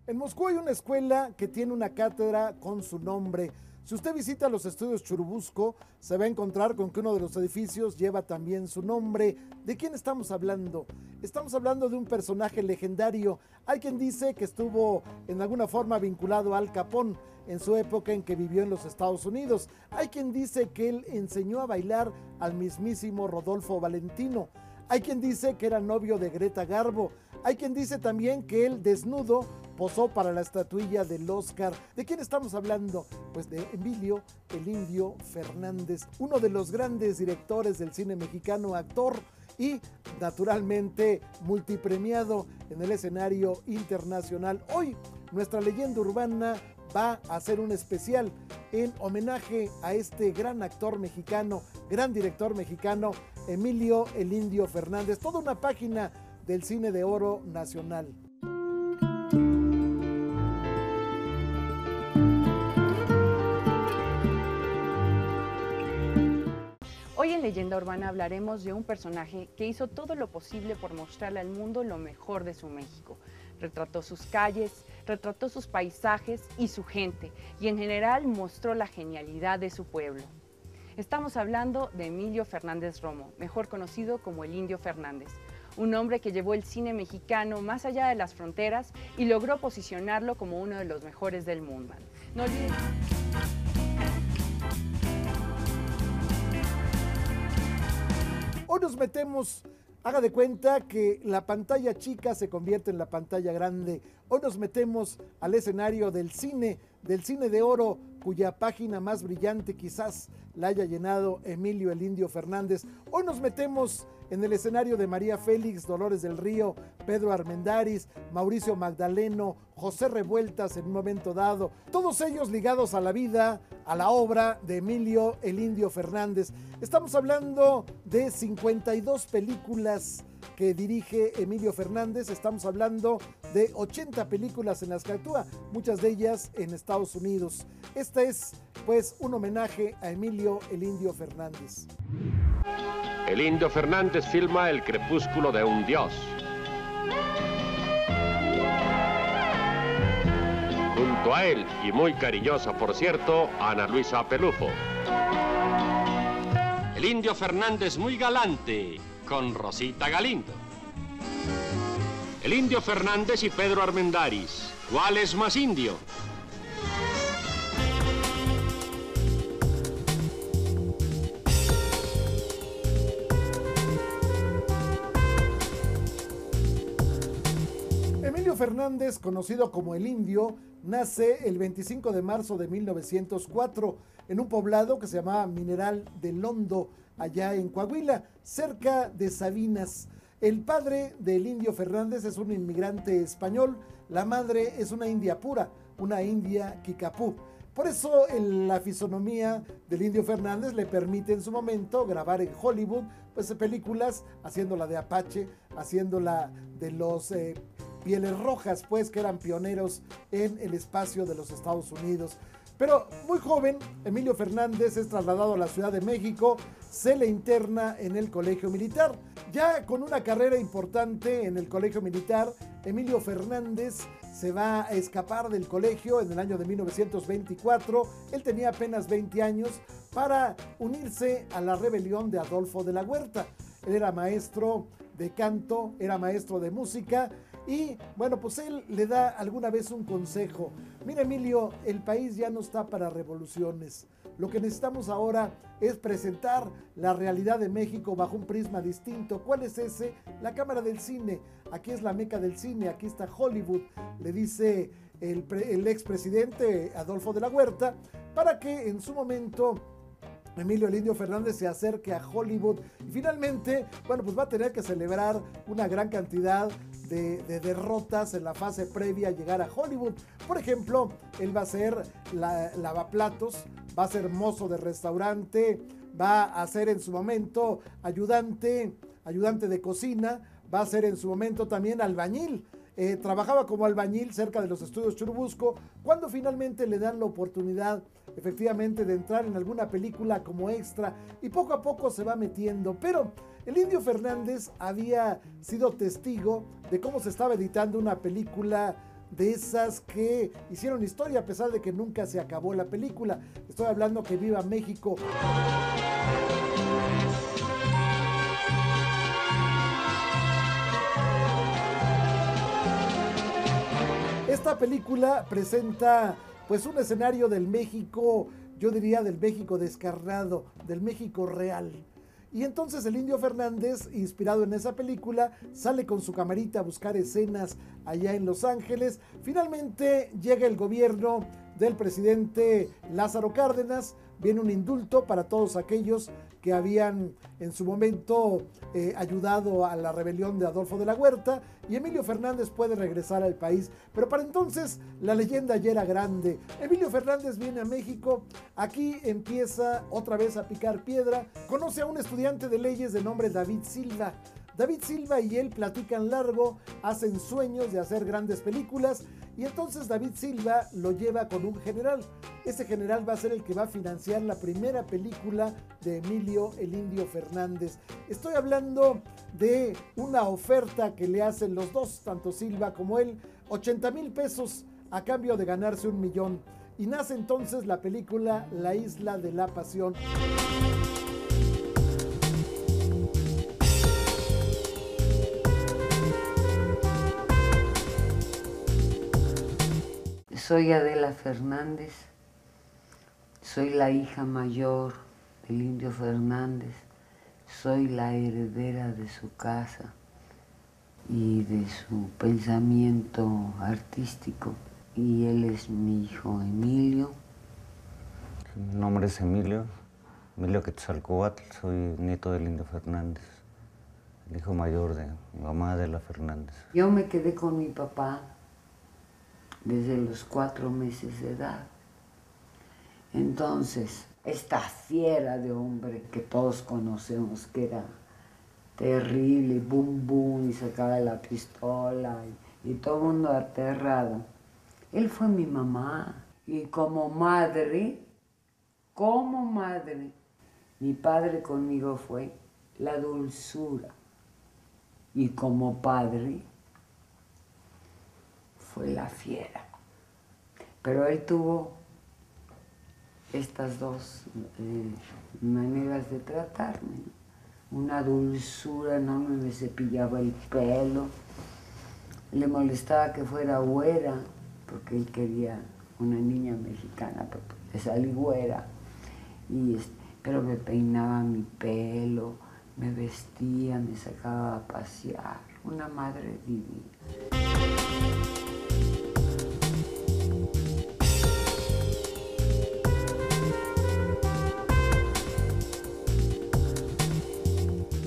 En Moscú hay una escuela que tiene una cátedra con su nombre. Si usted visita los estudios Churubusco, se va a encontrar con que uno de los edificios lleva también su nombre. ¿De quién estamos hablando? Estamos hablando de un personaje legendario. Hay quien dice que estuvo en alguna forma vinculado a Al Capone en su época en que vivió en los Estados Unidos. Hay quien dice que él enseñó a bailar al mismísimo Rodolfo Valentino. Hay quien dice que era novio de Greta Garbo. Hay quien dice también que él desnudo posó para la estatuilla del Oscar. ¿De quién estamos hablando? Pues de Emilio el Indio Fernández, uno de los grandes directores del cine mexicano, actor y naturalmente multipremiado en el escenario internacional. Hoy nuestra leyenda urbana va a hacer un especial en homenaje a este gran actor mexicano, gran director mexicano, Emilio el Indio Fernández. Toda una página del cine de oro nacional. Hoy en Leyenda Urbana hablaremos de un personaje que hizo todo lo posible por mostrarle al mundo lo mejor de su México. Retrató sus calles, retrató sus paisajes y su gente, y en general mostró la genialidad de su pueblo. Estamos hablando de Emilio Fernández Romo, mejor conocido como el Indio Fernández, un hombre que llevó el cine mexicano más allá de las fronteras y logró posicionarlo como uno de los mejores del mundo. No olviden... Hoy nos metemos, haga de cuenta que la pantalla chica se convierte en la pantalla grande. Hoy nos metemos al escenario del cine de oro, cuya página más brillante quizás la haya llenado Emilio el Indio Fernández. Hoy nos metemos en el escenario de María Félix, Dolores del Río, Pedro Armendáriz, Mauricio Magdaleno, José Revueltas en un momento dado, todos ellos ligados a la vida, a la obra de Emilio el Indio Fernández. Estamos hablando de 52 películas que dirige Emilio Fernández, estamos hablando de 80 películas en las que actúa, muchas de ellas en Estados Unidos. Este es, pues, un homenaje a Emilio el Indio Fernández. El Indio Fernández filma El crepúsculo de un dios. Junto a él, y muy cariñosa por cierto, Ana Luisa Pelufo. El Indio Fernández muy galante, con Rosita Galindo. El Indio Fernández y Pedro Armendáriz, ¿cuál es más indio? Emilio Fernández, conocido como El Indio, nace el 25 de marzo de 1904 en un poblado que se llamaba Mineral del Hondo, allá en Coahuila, cerca de Sabinas. El padre del Indio Fernández es un inmigrante español, la madre es una india pura, una india kikapú. Por eso la fisonomía del Indio Fernández le permite en su momento grabar en Hollywood pues, películas, haciéndola de Apache, haciéndola de los Pieles Rojas, pues, que eran pioneros en el espacio de los Estados Unidos. Pero muy joven, Emilio Fernández es trasladado a la Ciudad de México, se le interna en el Colegio Militar. Ya con una carrera importante en el Colegio Militar, Emilio Fernández se va a escapar del colegio en el año de 1924. Él tenía apenas 20 años para unirse a la rebelión de Adolfo de la Huerta. Él era maestro de canto, era maestro de música y bueno, pues él le da alguna vez un consejo. Mira, Emilio, el país ya no está para revoluciones. Lo que necesitamos ahora es presentar la realidad de México bajo un prisma distinto. ¿Cuál es ese? La Cámara del Cine. Aquí es la meca del cine, aquí está Hollywood, le dice el expresidente Adolfo de la Huerta, para que en su momento Emilio el Indio Fernández se acerque a Hollywood y finalmente, bueno, pues va a tener que celebrar una gran cantidad de derrotas en la fase previa a llegar a Hollywood. Por ejemplo, él va a ser lavaplatos, va a ser mozo de restaurante, va a ser en su momento ayudante de cocina, va a ser en su momento también albañil. Trabajaba como albañil cerca de los estudios Churubusco, cuando finalmente le dan la oportunidad efectivamente de entrar en alguna película como extra y poco a poco se va metiendo. Pero el Indio Fernández había sido testigo de cómo se estaba editando una película de esas que hicieron historia a pesar de que nunca se acabó la película. Estoy hablando que Viva México. Esta película presenta pues un escenario del México, yo diría del México descarnado, del México real. Y entonces el Indio Fernández, inspirado en esa película, sale con su camarita a buscar escenas allá en Los Ángeles. Finalmente llega el gobierno del presidente Lázaro Cárdenas, viene un indulto para todos aquellos que habían en su momento ayudado a la rebelión de Adolfo de la Huerta, y Emilio Fernández puede regresar al país. Pero para entonces la leyenda ya era grande. Emilio Fernández viene a México, aquí empieza otra vez a picar piedra, conoce a un estudiante de leyes de nombre David Silva. David Silva y él platican largo, hacen sueños de hacer grandes películas, y entonces David Silva lo lleva con un general. Ese general va a ser el que va a financiar la primera película de Emilio el Indio Fernández. Estoy hablando de una oferta que le hacen los dos, tanto Silva como él, 80,000 pesos a cambio de ganarse 1 millón. Y nace entonces la película La Isla de la Pasión. Soy Adela Fernández, soy la hija mayor del Indio Fernández, soy la heredera de su casa y de su pensamiento artístico, y él es mi hijo Emilio. Mi nombre es Emilio Quetzalcóatl, soy nieto del Indio Fernández, el hijo mayor de mi mamá Adela Fernández. Yo me quedé con mi papá desde los 4 meses de edad. Entonces, esta fiera de hombre que todos conocemos, que era terrible, boom, boom, y sacaba la pistola, y todo el mundo aterrado. Él fue mi mamá, y como madre, mi padre conmigo fue la dulzura, y como padre, fue la fiera. Pero él tuvo estas dos maneras de tratarme. Una dulzura, no me cepillaba el pelo, le molestaba que fuera güera, porque él quería una niña mexicana, pero le salí güera. Pero me peinaba mi pelo, me vestía, me sacaba a pasear. Una madre divina.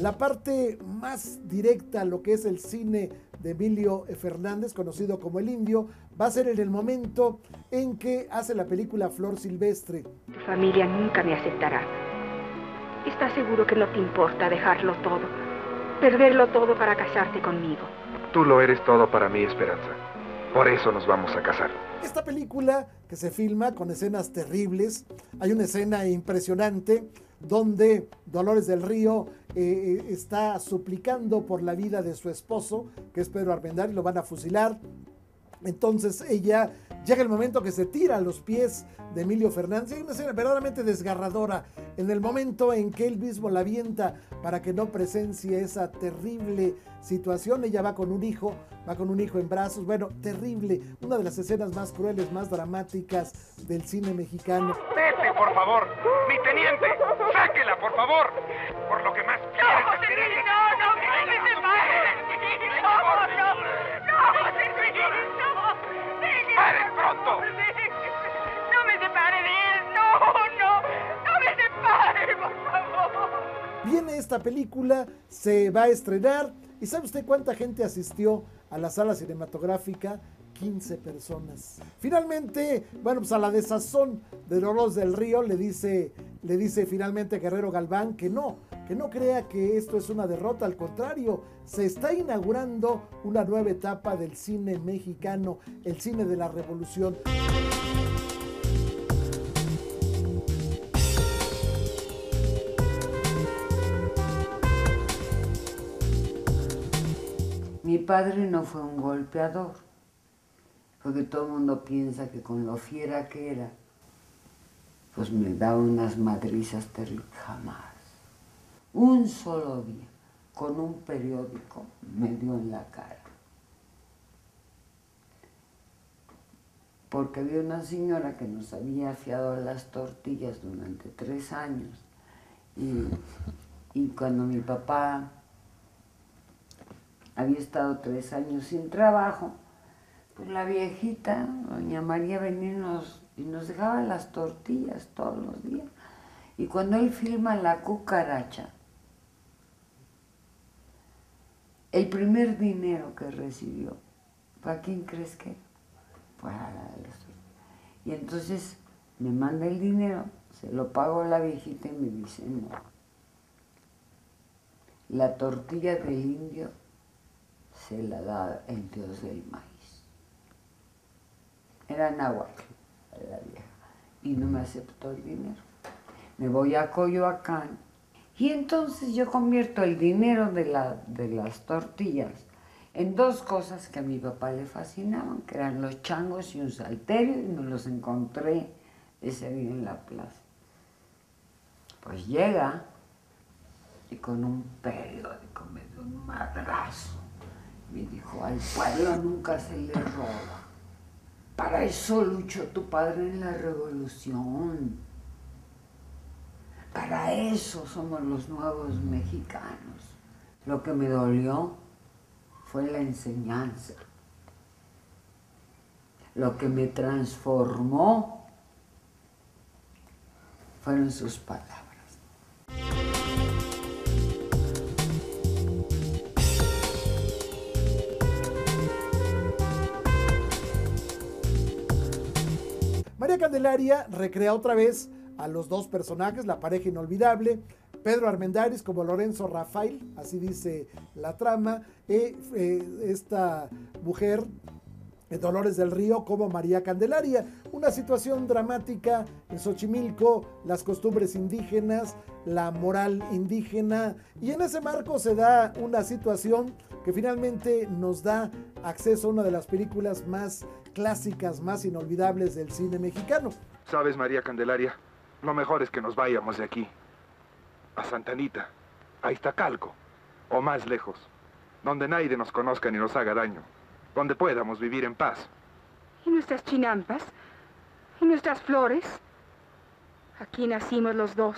La parte más directa a lo que es el cine de Emilio Fernández, conocido como El Indio, va a ser en el momento en que hace la película Flor Silvestre. Tu familia nunca me aceptará. ¿Estás seguro que no te importa dejarlo todo? Perderlo todo para casarte conmigo. Tú lo eres todo para mí, Esperanza. Por eso nos vamos a casar. Esta película que se filma con escenas terribles, hay una escena impresionante donde Dolores del Río está suplicando por la vida de su esposo, que es Pedro Armendáriz, lo van a fusilar. Entonces ella llega el momento que se tira a los pies de Emilio Fernández. Hay una escena verdaderamente desgarradora en el momento en que él mismo la avienta para que no presencie esa terrible situación. Ella va con un hijo en brazos. Bueno, terrible, una de las escenas más crueles, más dramáticas del cine mexicano. Vete, por favor, mi teniente, sáquela, por favor, por lo que más quieres. No, José Luis, no, que me separe. No, José Luis, no. ¡Paren pronto! No me separe de él, no me separe, por favor. Viene esta película, se va a estrenar, y ¿sabe usted cuánta gente asistió a la sala cinematográfica? 15 personas. Finalmente, bueno, pues a la desazón de Dolores del Río le dice finalmente Guerrero Galván que no crea que esto es una derrota, al contrario, se está inaugurando una nueva etapa del cine mexicano, el cine de la revolución. Mi padre no fue un golpeador. porque todo el mundo piensa que con lo fiera que era, pues me daba unas madrizas terribles. Jamás. Un solo día, con un periódico, me dio en la cara. Porque había una señora que nos había fiado las tortillas durante 3 años. Y cuando mi papá había estado 3 años sin trabajo, pues la viejita, doña María, venía y nos dejaba las tortillas todos los días. Y cuando él filma La cucaracha, el primer dinero que recibió, ¿para quién crees que era? Para las tortillas. Y entonces me manda el dinero, se lo pago a la viejita y me dice, no, la tortilla del indio se la da el dios del maíz. Era náhuatl, la vieja, y no me aceptó el dinero. Me voy a Coyoacán y entonces yo convierto el dinero de las tortillas en 2 cosas que a mi papá le fascinaban, que eran los changos y un salterio, y me los encontré ese día en la plaza. Pues llega y con un periódico me dio un madrazo. Me dijo, al pueblo nunca se le roba. Para eso luchó tu padre en la revolución. Para eso somos los nuevos mexicanos. Lo que me dolió fue la enseñanza. Lo que me transformó fueron sus palabras. María Candelaria recrea otra vez a los 2 personajes, la pareja inolvidable, Pedro Armendáriz como Lorenzo Rafael, así dice la trama, esta mujer, Dolores del Río, como María Candelaria. Una situación dramática en Xochimilco, las costumbres indígenas, la moral indígena, y en ese marco se da una situación que finalmente nos da acceso a una de las películas más clásicas, más inolvidables del cine mexicano. ¿Sabes, María Candelaria? Lo mejor es que nos vayamos de aquí. A Santa Anita, a Iztacalco, o más lejos, donde nadie nos conozca ni nos haga daño, donde podamos vivir en paz. ¿Y nuestras chinampas? ¿Y nuestras flores? Aquí nacimos los 2,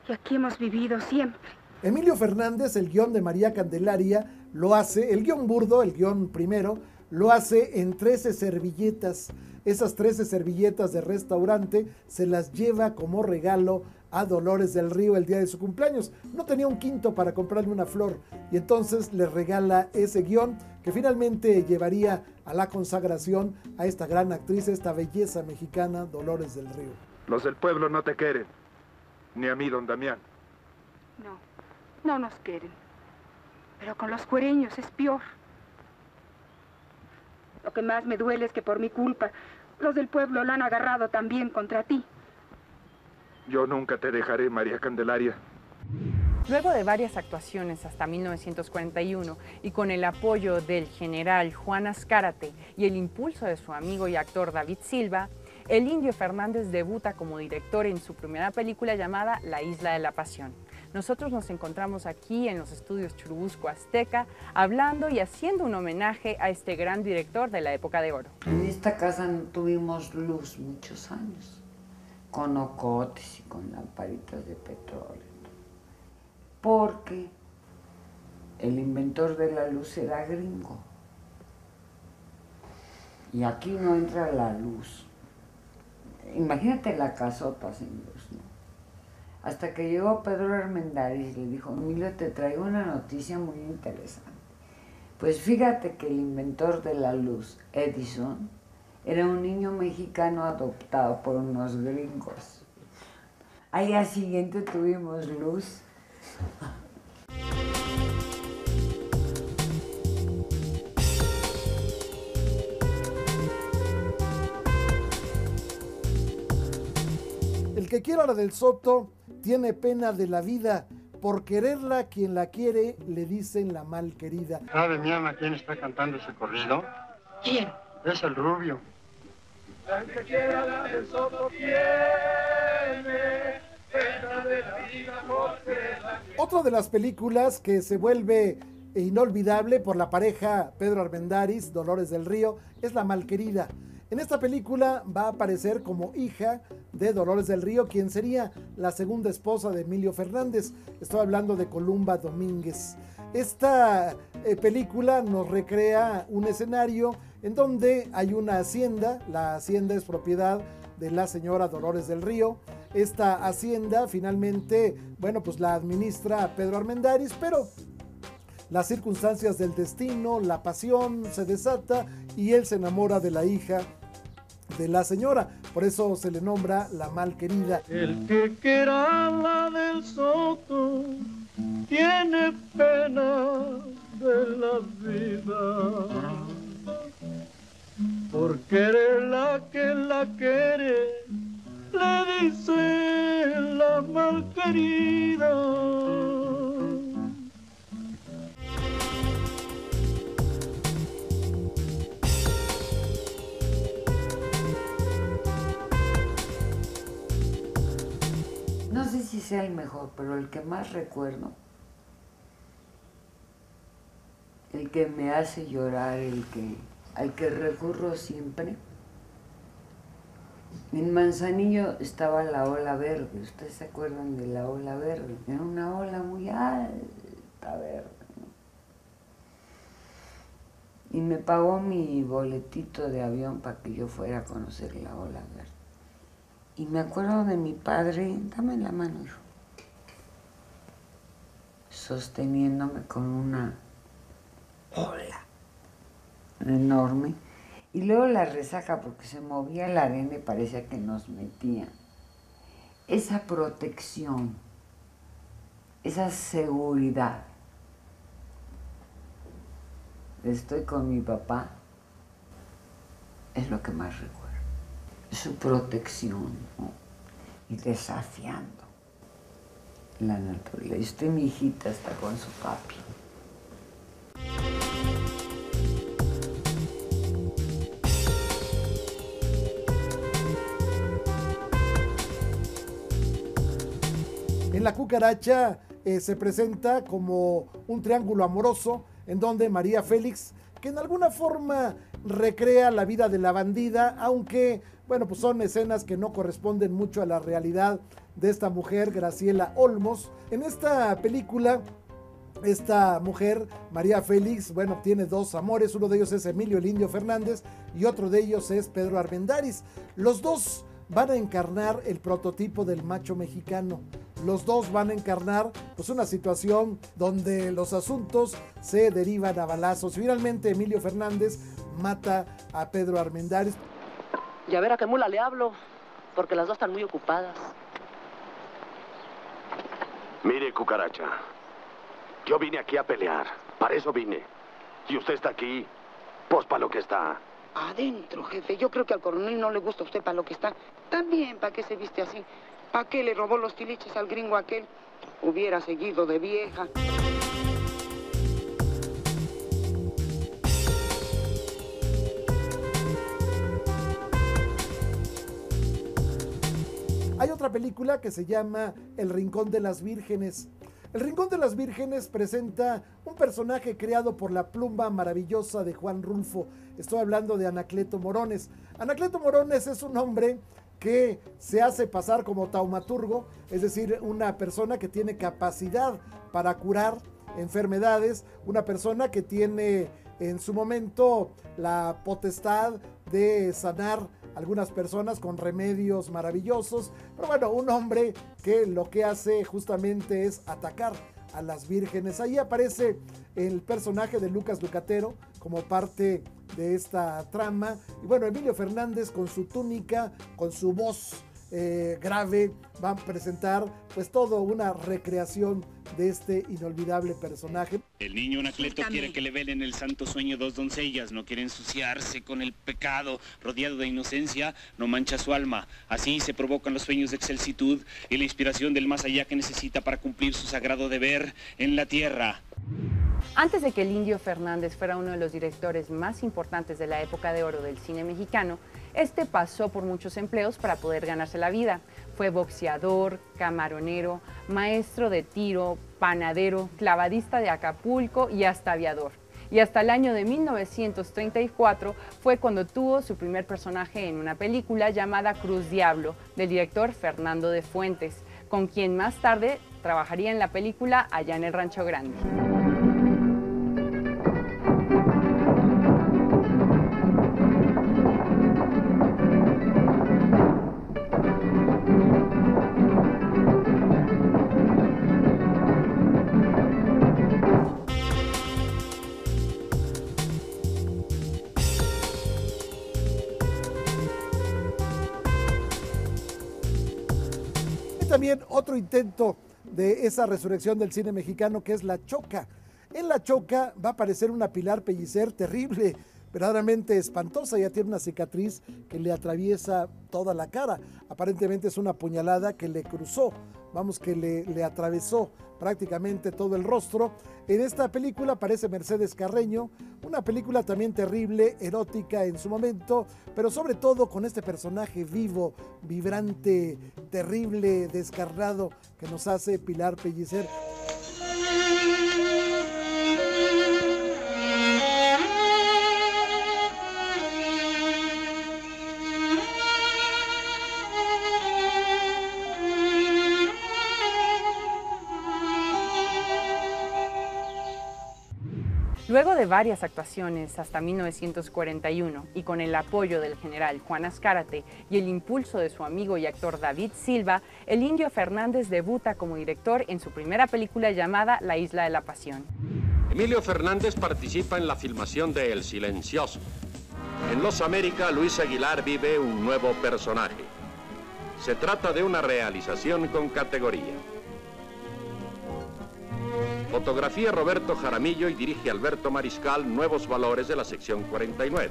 y aquí hemos vivido siempre. Emilio Fernández, el guión de María Candelaria, lo hace, el guión burdo, el guión primero, lo hace en 13 servilletas. Esas 13 servilletas de restaurante se las lleva como regalo a Dolores del Río el día de su cumpleaños. No tenía un quinto para comprarle una flor y entonces le regala ese guión que finalmente llevaría a la consagración a esta gran actriz, esta belleza mexicana, Dolores del Río. Los del pueblo no te quieren, ni a mí, don Damián. No nos quieren. Pero con los cuereños es peor. Lo que más me duele es que por mi culpa los del pueblo la han agarrado también contra ti. Yo nunca te dejaré, María Candelaria. Luego de varias actuaciones hasta 1941 y con el apoyo del general Juan Azcárate y el impulso de su amigo y actor David Silva, el Indio Fernández debuta como director en su primera película llamada La Isla de la Pasión. Nosotros nos encontramos aquí en los estudios Churubusco Azteca hablando y haciendo un homenaje a este gran director de la época de oro. En esta casa no tuvimos luz muchos años, con ocotes y con lamparitas de petróleo, porque el inventor de la luz era gringo. Y aquí no entra la luz. Imagínate la casota sin luz, ¿no? Hasta que llegó Pedro Armendáriz y le dijo, Emilio, te traigo una noticia muy interesante. Pues fíjate que el inventor de la luz, Edison, era un niño mexicano adoptado por unos gringos. Al día siguiente tuvimos luz. El que quiera la del Soto tiene pena de la vida. Por quererla, quien la quiere, le dicen la mal querida. ¿Sabe, mi ama, quién está cantando ese corrido? ¿Quién? Es el rubio. La que quiera la del Soto tiene pena de la vida porque la... Otra de las películas que se vuelve inolvidable por la pareja Pedro Armendáriz, Dolores del Río, es La Malquerida. En esta película va a aparecer como hija de Dolores del Río, quien sería la segunda esposa de Emilio Fernández. Estoy hablando de Columba Domínguez. Esta película nos recrea un escenario en donde hay una hacienda. La hacienda es propiedad de la señora Dolores del Río. Esta hacienda finalmente, bueno, pues la administra Pedro Armendáriz, pero las circunstancias del destino, la pasión se desata y él se enamora de la hija de la señora. Por eso se le nombra La Malquerida. El que quiera la del Soto tiene pena de la vida. Por querer la que la quiere, le dice la malquerida. No sé si sea el mejor, pero el que más recuerdo, el que me hace llorar, al que recurro siempre. En Manzanillo estaba la Ola Verde. ¿Ustedes se acuerdan de la Ola Verde? Era una ola muy alta, verde, ¿no? Y me pagó mi boletito de avión para que yo fuera a conocer la Ola Verde. Y me acuerdo de mi padre, dame la mano, hijo, sosteniéndome con una ola enorme. Y luego la resaca, porque se movía la arena y parecía que nos metía. Esa protección, esa seguridad. Estoy con mi papá, es lo que más recuerdo. Su protección, ¿no? Y desafiando la naturaleza. Y usted, mi hijita, está con su papi. En La Cucaracha se presenta como un triángulo amoroso en donde María Félix, que en alguna forma recrea la vida de la bandida, aunque, bueno, pues son escenas que no corresponden mucho a la realidad de esta mujer, Graciela Olmos. En esta película, esta mujer, María Félix, bueno, tiene dos amores. Uno de ellos es Emilio el Indio Fernández y otro de ellos es Pedro Armendáriz. Los dos van a encarnar el prototipo del macho mexicano. Los dos van a encarnar pues una situación donde los asuntos se derivan a balazos. Finalmente Emilio Fernández mata a Pedro Armendáriz. Y a ver a qué mula le hablo, porque las dos están muy ocupadas. Mire, Cucaracha, yo vine aquí a pelear, para eso vine. Y usted está aquí, pues para lo que está. Adentro, jefe. Yo creo que al coronel no le gusta a usted para lo que está. También, ¿para qué se viste así? ¿Para qué le robó los tiliches al gringo aquel? Hubiera seguido de vieja. Hay otra película que se llama El Rincón de las Vírgenes. El Rincón de las Vírgenes presenta un personaje creado por la pluma maravillosa de Juan Rulfo. Estoy hablando de Anacleto Morones. Anacleto Morones es un hombre que se hace pasar como taumaturgo, es decir, una persona que tiene capacidad para curar enfermedades, una persona que tiene en su momento la potestad de sanar algunas personas con remedios maravillosos, pero bueno, un hombre que lo que hace justamente es atacar a las vírgenes. Ahí aparece el personaje de Lucas Ducatero como parte de esta trama, y bueno, Emilio Fernández con su túnica, con su voz grave, va a presentar pues todo una recreación de este inolvidable personaje. El niño Anacleto quiere que le velen el santo sueño dos doncellas, no quiere ensuciarse con el pecado, rodeado de inocencia, no mancha su alma. Así se provocan los sueños de excelsitud y la inspiración del más allá que necesita para cumplir su sagrado deber en la tierra. Antes de que el Indio Fernández fuera uno de los directores más importantes de la época de oro del cine mexicano, este pasó por muchos empleos para poder ganarse la vida. Fue boxeador, camaronero, maestro de tiro, panadero, clavadista de Acapulco y hasta aviador. Y hasta el año de 1934 fue cuando tuvo su primer personaje en una película llamada Cruz Diablo, del director Fernando de Fuentes, con quien más tarde trabajaría en la película Allá en el Rancho Grande. También otro intento de esa resurrección del cine mexicano, que es La Choca. En La Choca va a aparecer una Pilar Pellicer terrible, verdaderamente espantosa. Ya tiene una cicatriz que le atraviesa toda la cara. Aparentemente es una puñalada que le cruzó, que le atravesó prácticamente todo el rostro. En esta película aparece Mercedes Carreño, una película también terrible, erótica en su momento, pero sobre todo con este personaje vivo, vibrante, terrible, descarnado que nos hace Pilar Pellicer. Luego de varias actuaciones hasta 1941 y con el apoyo del general Juan Azcárate y el impulso de su amigo y actor David Silva, el Indio Fernández debuta como director en su primera película llamada La Isla de la Pasión. Emilio Fernández participa en la filmación de El Silencioso. En Los América, Luis Aguilar vive un nuevo personaje. Se trata de una realización con categoría. Fotografía Roberto Jaramillo y dirige Alberto Mariscal, Nuevos Valores de la sección 49.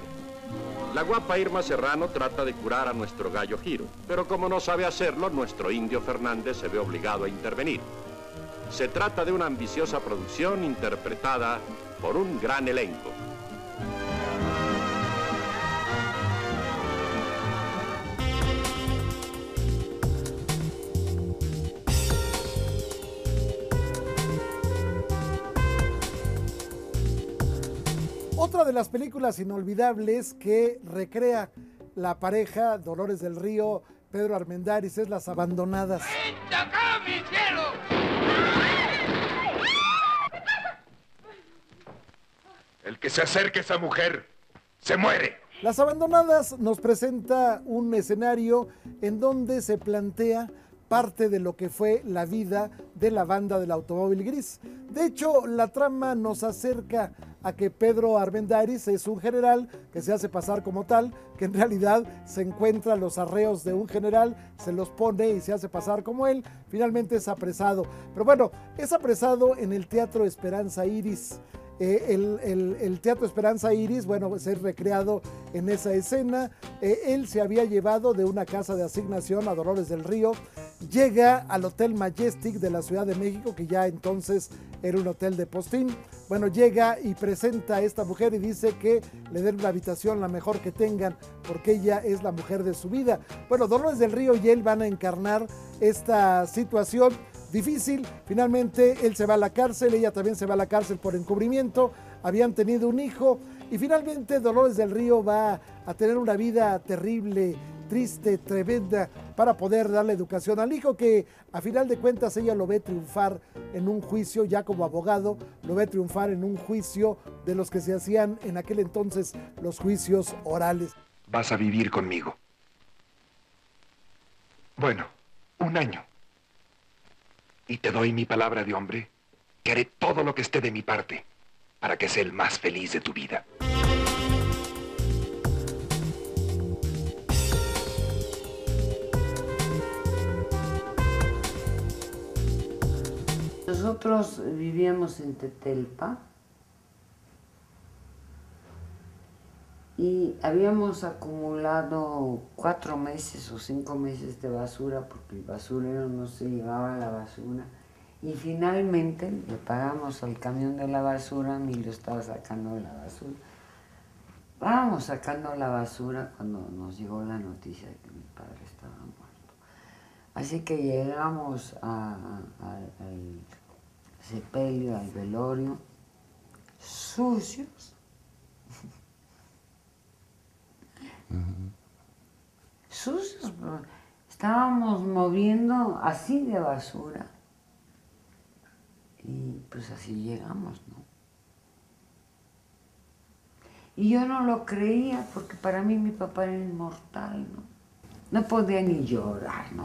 La guapa Irma Serrano trata de curar a nuestro gallo Giro, pero como no sabe hacerlo, nuestro Indio Fernández se ve obligado a intervenir. Se trata de una ambiciosa producción interpretada por un gran elenco. Otra de las películas inolvidables que recrea la pareja Dolores del Río, Pedro Armendáriz, es Las Abandonadas. ¡Vente acá, mi cielo! El que se acerque a esa mujer se muere. Las Abandonadas nos presenta un escenario en donde se plantea parte de lo que fue la vida de la banda del Automóvil Gris. De hecho, la trama nos acerca a que Pedro Armendáriz es un general que se hace pasar como tal, que en realidad se encuentra los arreos de un general, se los pone y se hace pasar como él, finalmente es apresado. Pero bueno, es apresado en el Teatro Esperanza Iris. El Teatro Esperanza Iris, bueno, es recreado en esa escena. Él se había llevado de una casa de asignación a Dolores del Río, llega al Hotel Majestic de la Ciudad de México, que ya entonces era un hotel de postín. Bueno, llega y presenta a esta mujer y dice que le den una habitación la mejor que tengan, porque ella es la mujer de su vida. Bueno, Dolores del Río y él van a encarnar esta situación difícil. Finalmente él se va a la cárcel, ella también se va a la cárcel por encubrimiento, habían tenido un hijo y finalmente Dolores del Río va a tener una vida terrible, triste, tremenda, para poder darle educación al hijo, que a final de cuentas ella lo ve triunfar en un juicio, ya como abogado, lo ve triunfar en un juicio de los que se hacían en aquel entonces los juicios orales. Vas a vivir conmigo. Bueno, 1 año. Y te doy mi palabra de hombre que haré todo lo que esté de mi parte para que sea el más feliz de tu vida. Nosotros vivíamos en Tetelpa y habíamos acumulado 4 meses o 5 meses de basura porque el basurero no se llevaba la basura Y finalmente le pagamos al camión de la basura, Emilio estaba sacando la basura. Estábamos sacando la basura cuando nos llegó la noticia de que mi padre estaba muerto. Así que llegamos al sepelio, al velorio, sucios. Sucios, pero estábamos moviendo así de basura. Y pues así llegamos, ¿no? Y yo no lo creía porque para mí mi papá era inmortal, ¿no? No podía ni llorar, ¿no?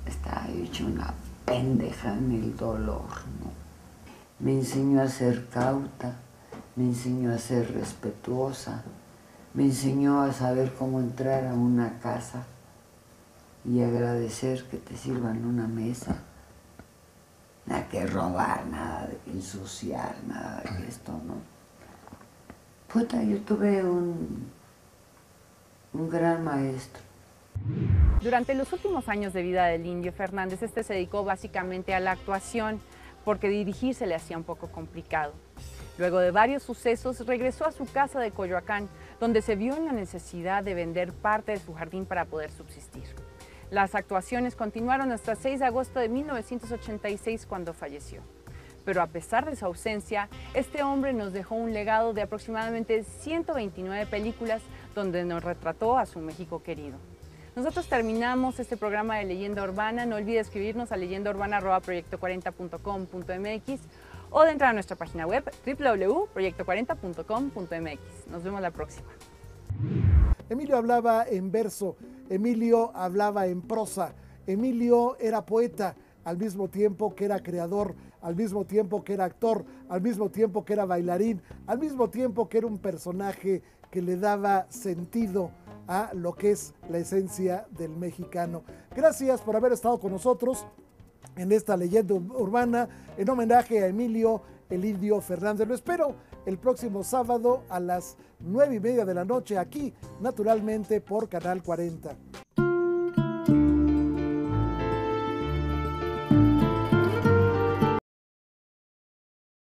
Estaba hecho una pendeja en el dolor, ¿no? Me enseñó a ser cauta, me enseñó a ser respetuosa, me enseñó a saber cómo entrar a una casa y agradecer que te sirvan una mesa. Nada que robar, nada de ensuciar, nada de esto, ¿no? Puta, yo tuve un gran maestro. Durante los últimos años de vida del Indio Fernández, se dedicó básicamente a la actuación, porque dirigir se le hacía un poco complicado. Luego de varios sucesos, regresó a su casa de Coyoacán, donde se vio en la necesidad de vender parte de su jardín para poder subsistir. Las actuaciones continuaron hasta el 6 de agosto de 1986, cuando falleció. Pero a pesar de su ausencia, este hombre nos dejó un legado de aproximadamente 129 películas donde nos retrató a su México querido. Nosotros terminamos este programa de Leyenda Urbana. No olvide escribirnos a leyendaurbana@proyecto40.com.mx o de entrar a nuestra página web www.proyecto40.com.mx. Nos vemos la próxima. Emilio hablaba en verso, Emilio hablaba en prosa, Emilio era poeta al mismo tiempo que era creador, al mismo tiempo que era actor, al mismo tiempo que era bailarín, al mismo tiempo que era un personaje que le daba sentido a lo que es la esencia del mexicano. Gracias por haber estado con nosotros en esta leyenda urbana en homenaje a Emilio el Indio Fernández. Lo espero el próximo sábado a las 9:30 de la noche aquí, naturalmente por Canal 40.